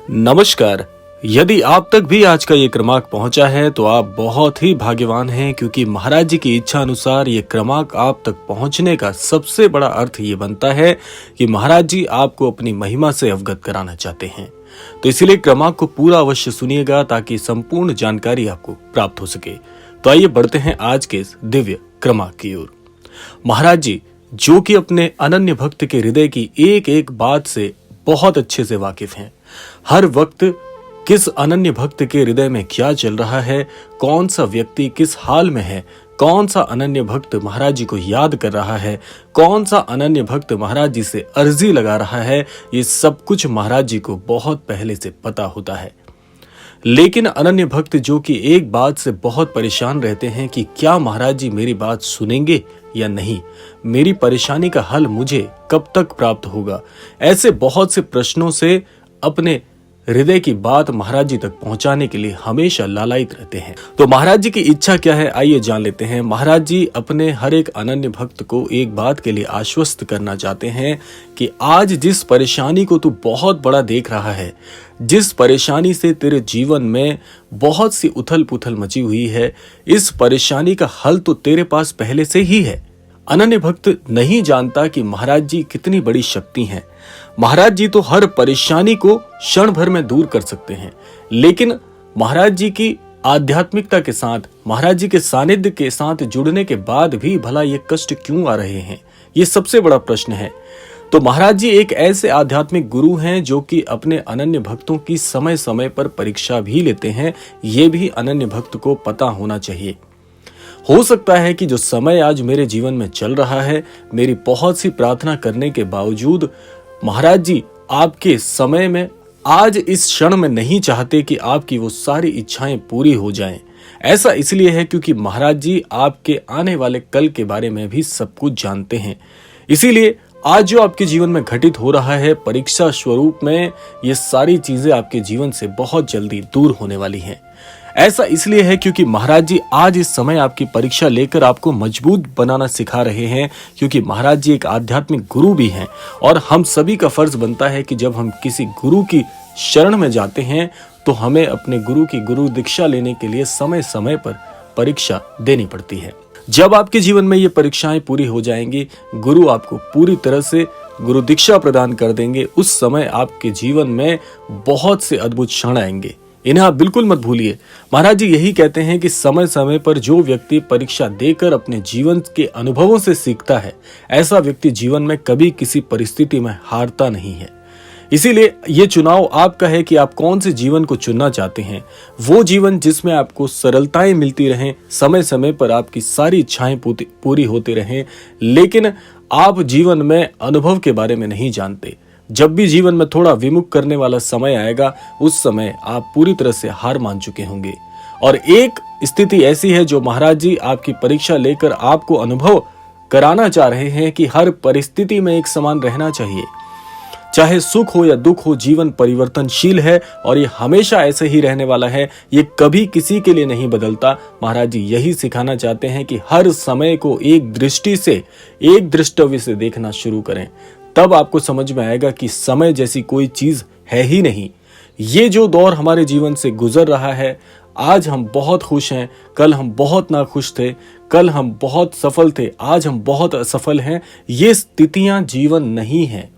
नमस्कार। यदि आप तक भी आज का ये क्रमांक पहुंचा है तो आप बहुत ही भाग्यवान हैं, क्योंकि महाराज जी की इच्छा अनुसार ये क्रमांक आप तक पहुंचने का सबसे बड़ा अर्थ ये बनता है कि महाराज जी आपको अपनी महिमा से अवगत कराना चाहते हैं। तो इसीलिए क्रमांक को पूरा अवश्य सुनिएगा ताकि संपूर्ण जानकारी आपको प्राप्त हो सके। तो आइए बढ़ते हैं आज के इस दिव्य क्रमांक की ओर। महाराज जी जो कि अपने अनन्य भक्त के हृदय की एक एक बात से बहुत अच्छे से वाकिफ हैं। हर वक्त किस अनन्य भक्त के हृदय में क्या चल रहा है, कौन सा व्यक्ति किस हाल में है, कौन सा अनन्य भक्त महाराज जी को याद कर रहा है, कौन सा अनन्य भक्त महाराज जी से अर्जी लगा रहा है, ये सब कुछ महाराज जी को बहुत पहले से पता होता है। लेकिन अनन्य भक्त जो कि एक बात से बहुत परेशान रहते हैं कि क्या महाराज जी मेरी बात सुनेंगे या नहीं, मेरी परेशानी का हल मुझे कब तक प्राप्त होगा, ऐसे बहुत से प्रश्नों से अपने हृदय की बात महाराज जी तक पहुंचाने के लिए हमेशा लालायित रहते हैं। तो महाराज जी की इच्छा क्या है, आइए जान लेते हैं। महाराज जी अपने हर एक अनन्य भक्त को एक बात के लिए आश्वस्त करना चाहते हैं कि आज जिस परेशानी को तू बहुत बड़ा देख रहा है, जिस परेशानी से तेरे जीवन में बहुत सी उथल पुथल मची हुई है, इस परेशानी का हल तो तेरे पास पहले से ही है। अनन्य भक्त नहीं जानता कि महाराज जी कितनी बड़ी शक्ति हैं। महाराज जी तो हर परेशानी को क्षण भर में दूर कर सकते हैं, लेकिन महाराज जी की आध्यात्मिकता के साथ, महाराज जी के सानिध्य के साथ जुड़ने के बाद भी भला ये कष्ट क्यों आ रहे हैं, ये सबसे बड़ा प्रश्न है। तो महाराज जी एक ऐसे आध्यात्मिक गुरु हैं जो कि अपने अनन्य भक्तों की समय समय पर परीक्षा भी लेते हैं। ये भी अनन्य भक्त को पता होना चाहिए। हो सकता है कि जो समय आज मेरे जीवन में चल रहा है, मेरी बहुत सी प्रार्थना करने के बावजूद महाराज जी आपके समय में आज इस क्षण में नहीं चाहते कि आपकी वो सारी इच्छाएं पूरी हो जाएं। ऐसा इसलिए है क्योंकि महाराज जी आपके आने वाले कल के बारे में भी सब कुछ जानते हैं। इसीलिए आज जो आपके जीवन में घटित हो रहा है, परीक्षा स्वरूप में ये सारी चीजें आपके जीवन से बहुत जल्दी दूर होने वाली हैं। ऐसा इसलिए है क्योंकि महाराज जी आज इस समय आपकी परीक्षा लेकर आपको मजबूत बनाना सिखा रहे हैं, क्योंकि महाराज जी एक आध्यात्मिक गुरु भी हैं और हम सभी का फर्ज बनता है कि जब हम किसी गुरु की शरण में जाते हैं तो हमें अपने गुरु की गुरु दीक्षा लेने के लिए समय समय पर परीक्षा देनी पड़ती है। जब आपके जीवन में ये परीक्षाएं पूरी हो जाएंगी, गुरु आपको पूरी तरह से गुरु दीक्षा प्रदान कर देंगे। उस समय आपके जीवन में बहुत से अद्भुत क्षण आएंगे, इन्हें आप बिल्कुल मत भूलिए। महाराज जी यही कहते हैं कि समय समय पर जो व्यक्ति परीक्षा देकर अपने जीवन के अनुभवों से सीखता है, ऐसा व्यक्ति जीवन में कभी किसी परिस्थिति में हारता नहीं है। इसीलिए ये चुनाव आपका है कि आप कौन से जीवन को चुनना चाहते हैं। वो जीवन जिसमें आपको सरलताएं मिलती रहें, समय समय पर आपकी सारी इच्छाएं पूरी होती रहें, लेकिन आप जीवन में अनुभव के बारे में नहीं जानते। जब भी जीवन में थोड़ा विमुख करने वाला समय आएगा, उस समय आप पूरी तरह से हार मान चुके होंगे। और एक स्थिति ऐसी है जो महाराज जी आपकी परीक्षा लेकर आपको अनुभव कराना चाह रहे हैं कि हर परिस्थिति में एक समान रहना चाहिए। चाहे सुख हो या दुख हो, जीवन परिवर्तनशील है और ये हमेशा ऐसे ही रहने वाला है। ये कभी किसी के लिए नहीं बदलता। महाराज जी यही सिखाना चाहते हैं कि हर समय को एक दृष्टि से, एक दृष्टव्य से देखना शुरू करें। तब आपको समझ में आएगा कि समय जैसी कोई चीज है ही नहीं। ये जो दौर हमारे जीवन से गुजर रहा है, आज हम बहुत खुश हैं, कल हम बहुत नाखुश थे, कल हम बहुत सफल थे, आज हम बहुत असफल हैं। ये स्थितियां जीवन नहीं है,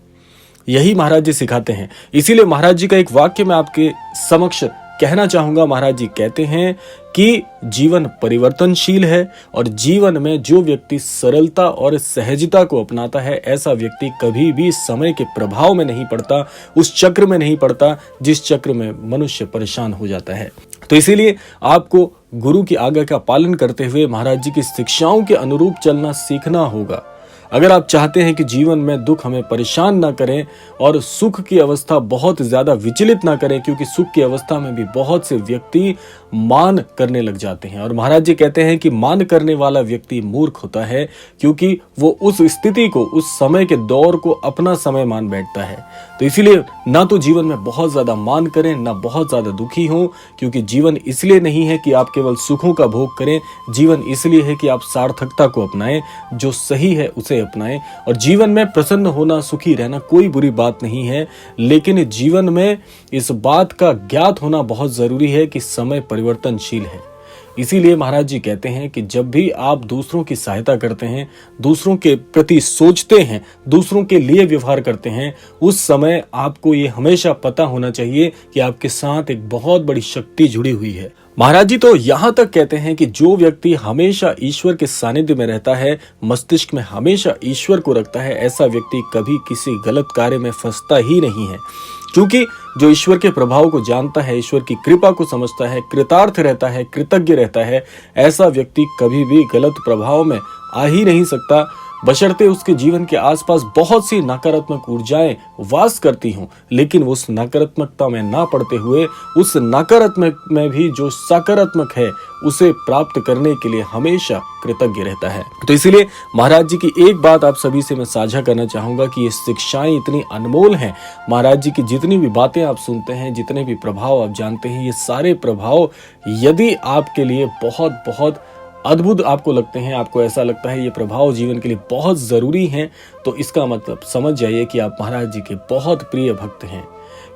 यही महाराज जी सिखाते हैं। इसीलिए महाराज जी का एक वाक्य मैं आपके समक्ष कहना चाहूंगा। महाराज जी कहते हैं कि जीवन परिवर्तनशील है और जीवन में जो व्यक्ति सरलता और सहजता को अपनाता है, ऐसा व्यक्ति कभी भी समय के प्रभाव में नहीं पड़ता, उस चक्र में नहीं पड़ता जिस चक्र में मनुष्य परेशान हो जाता है। तो इसीलिए आपको गुरु की आज्ञा का पालन करते हुए महाराज जी की शिक्षाओं के अनुरूप चलना सीखना होगा। अगर आप चाहते हैं कि जीवन में दुख हमें परेशान ना करें और सुख की अवस्था बहुत ज्यादा विचलित ना करें, क्योंकि सुख की अवस्था में भी बहुत से व्यक्ति मान करने लग जाते हैं। और महाराज जी कहते हैं कि मान करने वाला व्यक्ति मूर्ख होता है, क्योंकि वो उस स्थिति को, उस समय के दौर को अपना समय मान बैठता है। तो तो इसीलिए ना तो जीवन में बहुत ज्यादा मान करें, ना बहुत ज्यादा दुखी हों, क्योंकि जीवन इसलिए नहीं है कि आप केवल सुखों का भोग करें। जीवन इसलिए है कि आप सार्थकता को अपनाएं, जो सही है उसे अपनाएं। और जीवन में प्रसन्न होना, सुखी रहना कोई बुरी बात नहीं है, लेकिन जीवन में इस बात का ज्ञात होना बहुत जरूरी है कि समय परिवर्तनशील है। इसीलिए महाराज जी कहते हैं कि जब भी आप दूसरों की सहायता करते हैं, दूसरों के प्रति सोचते हैं, दूसरों के लिए व्यवहार करते हैं, उस समय आपको ये हमेशा पता होना चाहिए कि आपके साथ एक बहुत बड़ी शक्ति जुड़ी हुई है। महाराज जी तो यहाँ तक कहते हैं कि जो व्यक्ति हमेशा ईश्वर के सानिध्य में रहता है, मस्तिष्क में हमेशा ईश्वर को रखता है, ऐसा व्यक्ति कभी किसी गलत कार्य में फंसता ही नहीं है। क्योंकि जो ईश्वर के प्रभाव को जानता है, ईश्वर की कृपा को समझता है, कृतार्थ रहता है, कृतज्ञ रहता है, ऐसा व्यक्ति कभी भी गलत प्रभाव में आ ही नहीं सकता, बशर्ते उसके जीवन के आसपास बहुत सी नकारात्मक ऊर्जाएं वास करती हों, लेकिन उस नकारात्मकता में ना पड़ते हुए उस नकारात्मक में भी जो सकारात्मक है उसे प्राप्त करने के लिए हमेशा कृतज्ञ रहता है। तो इसीलिए महाराज जी की एक बात आप सभी से मैं साझा करना चाहूंगा कि ये शिक्षाएं इतनी अनमोल हैं। महाराज जी की जितनी भी बातें आप सुनते हैं, जितने भी प्रभाव आप जानते हैं, ये सारे प्रभाव यदि आपके लिए बहुत बहुत अद्भुत आपको लगते हैं, आपको ऐसा लगता है ये प्रभाव जीवन के लिए बहुत जरूरी हैं, तो इसका मतलब समझ जाइए कि आप महाराज जी के बहुत प्रिय भक्त हैं।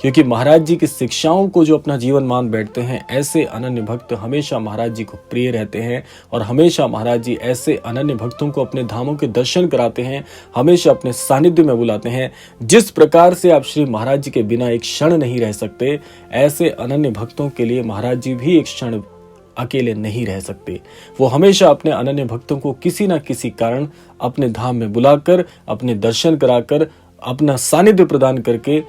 क्योंकि महाराज जी की शिक्षाओं को जो अपना जीवन मान बैठते हैं, ऐसे अनन्य भक्त हमेशा महाराज जी को प्रिय रहते हैं और हमेशा महाराज जी ऐसे अनन्य भक्तों को अपने धामों के दर्शन कराते हैं, हमेशा अपने सानिध्य में बुलाते हैं। जिस प्रकार से आप श्री महाराज जी के बिना एक क्षण नहीं रह सकते, ऐसे अनन्य भक्तों के लिए महाराज जी भी एक क्षण अकेले नहीं रह सकते। वो हमेशा अपने अनन्य भक्तों को किसी न किसी कारण अपने धाम में बुलाकर, अपने दर्शन कराकर, अपना सानिध्य प्रदान करके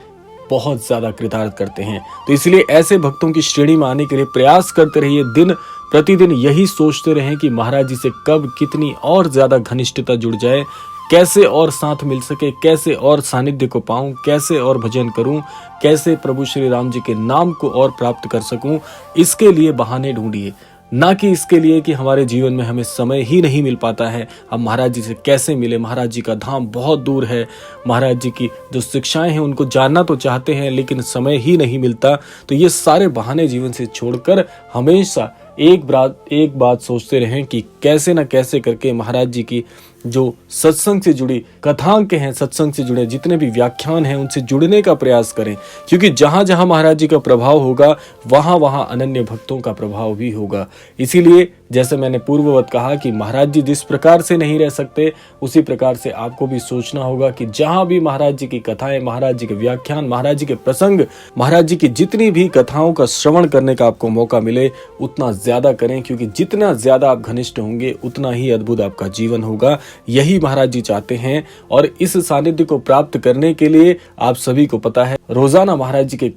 बहुत ज्यादा कृतार्थ करते हैं। तो इसलिए ऐसे भक्तों की श्रेणी में आने के लिए प्रयास करते रहिए। दिन प्रतिदिन यही सोचते रहें कि महाराज जी से कब कितनी और ज्यादा घनिष्ठता जुड़ जाए, कैसे और साथ मिल सके, कैसे और सानिध्य को पाऊं, कैसे और भजन करूं, कैसे प्रभु श्री राम जी के नाम को और प्राप्त कर सकूं। इसके लिए बहाने ढूंढिए, ना कि इसके लिए कि हमारे जीवन में हमें समय ही नहीं मिल पाता है, अब महाराज जी से कैसे मिले, महाराज जी का धाम बहुत दूर है, महाराज जी की जो शिक्षाएं हैं उनको जानना तो चाहते हैं लेकिन समय ही नहीं मिलता। तो ये सारे बहाने जीवन से छोड़कर हमेशा एक बात सोचते रहें कि कैसे न कैसे करके महाराज जी की जो सत्संग से जुड़ी कथांक हैं, सत्संग से जुड़े जितने भी व्याख्यान हैं, उनसे जुड़ने का प्रयास करें। क्योंकि जहां जहां महाराज जी का प्रभाव होगा, वहां वहां अनन्य भक्तों का प्रभाव भी होगा। इसीलिए जैसे मैंने पूर्ववत कहा कि महाराज जी जिस प्रकार से नहीं रह सकते, उसी प्रकार से आपको भी सोचना होगा कि जहां भी महाराज जी की कथाएं, महाराज जी के व्याख्यान, महाराज जी के प्रसंग, महाराज जी की जितनी भी कथाओं का श्रवण करने का आपको मौका मिले, उतना ज्यादा करें। क्योंकि जितना ज्यादा आप घनिष्ठ होंगे, उतना ही अद्भुत आपका जीवन होगा। यही महाराज जी चाहते हैं। और इस सानिध्य को प्राप्त करने के लिए आप सभी को पता है, रोजाना महाराज जी के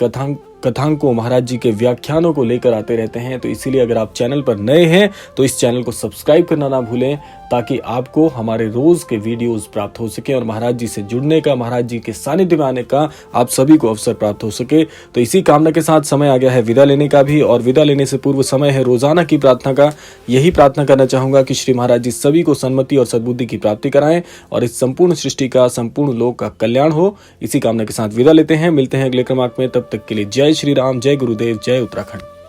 कथांकों, महाराज जी के व्याख्यानों को लेकर आते रहते हैं। तो इसीलिए अगर आप चैनल पर नए हैं तो इस चैनल को सब्सक्राइब करना ना भूलें, ताकि आपको हमारे रोज के वीडियोस प्राप्त हो सके और महाराज जी से जुड़ने का, महाराज जी के सानिध्य में आने का आप सभी को अवसर प्राप्त हो सके। तो इसी कामना के साथ समय आ गया है विदा लेने का भी, और विदा लेने से पूर्व समय है रोजाना की प्रार्थना का। यही प्रार्थना करना चाहूंगा कि श्री महाराज जी सभी को सन्मति और सद्बुद्धि की प्राप्ति कराएं और इस संपूर्ण सृष्टि का, संपूर्ण लोक का कल्याण हो। इसी कामना के साथ विदा लेते हैं, मिलते हैं अगले क्रमांक में। तब तक के लिए जय श्री राम, जय गुरुदेव, जय उत्तराखंड।